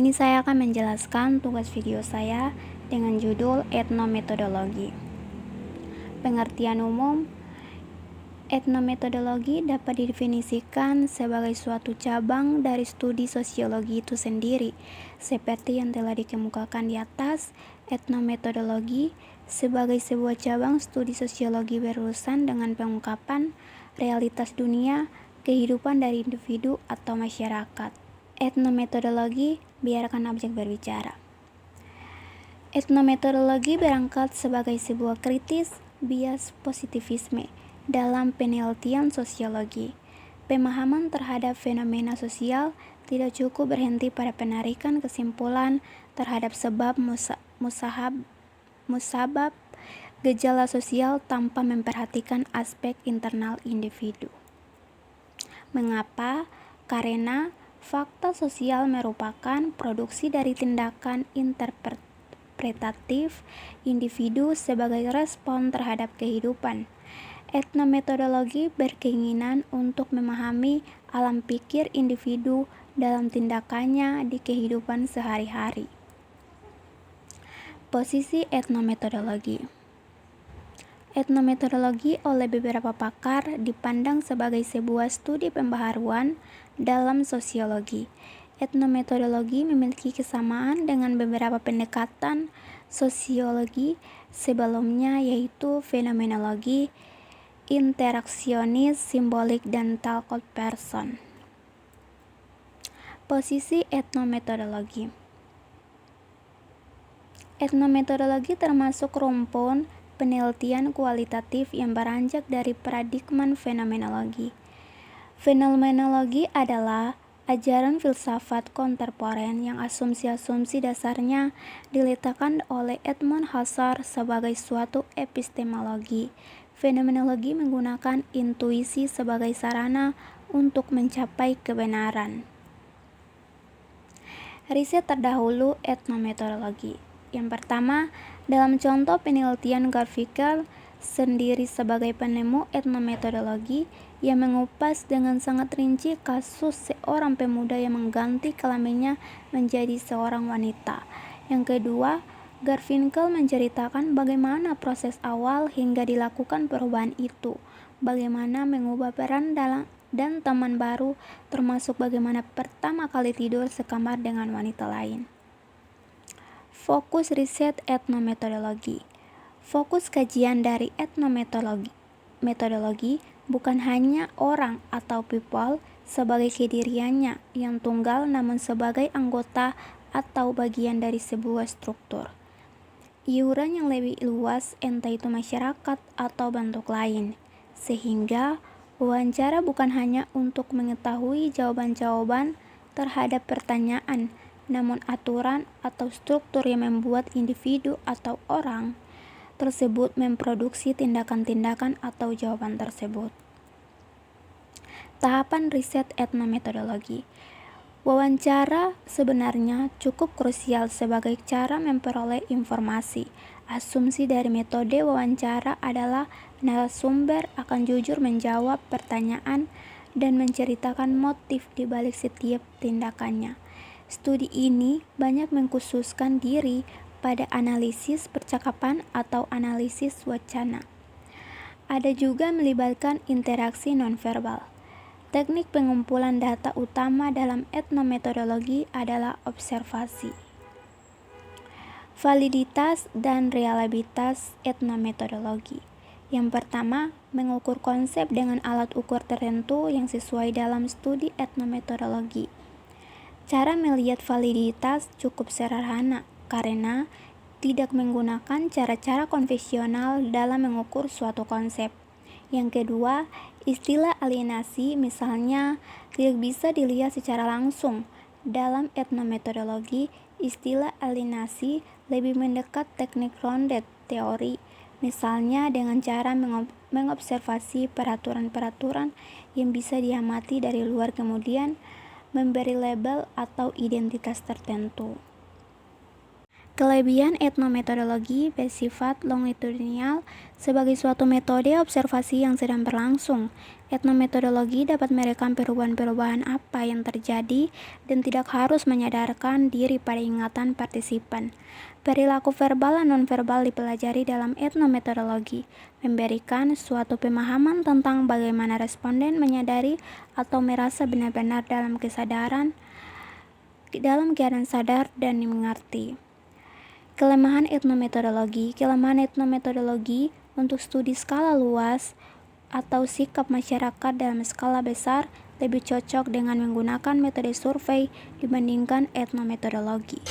sini saya akan menjelaskan tugas video saya dengan judul etnometodologi. Pengertian umum, etnometodologi dapat didefinisikan sebagai suatu cabang dari studi sosiologi itu sendiri. Seperti yang telah dikemukakan di atas, etnometodologi sebagai sebuah cabang studi sosiologi berurusan dengan pengungkapan realitas dunia, kehidupan dari individu atau masyarakat. Etnometodologi, biarkan objek berbicara. Etnometodologi berangkat sebagai sebuah kritis bias positivisme dalam penelitian sosiologi. Pemahaman terhadap fenomena sosial tidak cukup berhenti pada penarikan kesimpulan terhadap sebab musabab gejala sosial tanpa memperhatikan aspek internal individu. Mengapa? Karena fakta sosial merupakan produksi dari tindakan interpretatif individu sebagai respon terhadap kehidupan. Etnometodologi berkeinginan untuk memahami alam pikir individu dalam tindakannya di kehidupan sehari-hari. Posisi etnometodologi. Etnometodologi oleh beberapa pakar dipandang sebagai sebuah studi pembaharuan dalam sosiologi. Etnometodologi memiliki kesamaan dengan beberapa pendekatan sosiologi sebelumnya, yaitu fenomenologi, interaksionis, simbolik, dan talk person. Posisi etnometodologi. Etnometodologi termasuk rumpun penelitian kualitatif yang beranjak dari paradigma fenomenologi. Fenomenologi adalah ajaran filsafat kontemporer yang asumsi-asumsi dasarnya diletakkan oleh Edmund Husserl sebagai suatu epistemologi. Fenomenologi menggunakan intuisi sebagai sarana untuk mencapai kebenaran. Riset terdahulu etnometodologi. Yang pertama, dalam contoh penelitian Garfinkel sendiri sebagai penemu etnometodologi yang mengupas dengan sangat rinci kasus seorang pemuda yang mengganti kelaminnya menjadi seorang wanita. Yang kedua, Garfinkel menceritakan bagaimana proses awal hingga dilakukan perubahan itu, bagaimana mengubah peran dan teman baru, termasuk bagaimana pertama kali tidur sekamar dengan wanita lain. Fokus riset etnometodologi. Fokus kajian dari etnometodologi bukan hanya orang atau people sebagai kediriannya yang tunggal, namun sebagai anggota atau bagian dari sebuah struktur. Iuran yang lebih luas, entah itu masyarakat atau bentuk lain, sehingga wawancara bukan hanya untuk mengetahui jawaban-jawaban terhadap pertanyaan, namun aturan atau struktur yang membuat individu atau orang tersebut memproduksi tindakan-tindakan atau jawaban tersebut. Tahapan riset etnometodologi. Wawancara sebenarnya cukup krusial sebagai cara memperoleh informasi. Asumsi dari metode wawancara adalah narasumber akan jujur menjawab pertanyaan dan menceritakan motif di balik setiap tindakannya. Studi ini banyak mengkhususkan diri pada analisis percakapan atau analisis wacana. Ada juga melibatkan interaksi nonverbal. Teknik pengumpulan data utama dalam etnometodologi adalah observasi. Validitas dan reliabilitas etnometodologi. Yang pertama, mengukur konsep dengan alat ukur tertentu yang sesuai dalam studi etnometodologi. Cara melihat validitas cukup sederhana karena tidak menggunakan cara-cara konvensional dalam mengukur suatu konsep. Yang kedua, istilah alienasi misalnya tidak bisa dilihat secara langsung. Dalam etnometodologi, istilah alienasi lebih mendekat teknik grounded teori, misalnya dengan cara mengobservasi peraturan-peraturan yang bisa diamati dari luar kemudian memberi label atau identitas tertentu. Kelebihan etnometodologi bersifat longitudinal sebagai suatu metode observasi yang sedang berlangsung. Etnometodologi dapat merekam perubahan-perubahan apa yang terjadi dan tidak harus menyadarkan diri pada ingatan partisipan. Perilaku verbal dan nonverbal dipelajari dalam etnometodologi, memberikan suatu pemahaman tentang bagaimana responden menyadari atau merasa benar-benar dalam keadaan sadar dan mengerti. Kelemahan etnometodologi untuk studi skala luas atau sikap masyarakat dalam skala besar lebih cocok dengan menggunakan metode survei dibandingkan etnometodologi.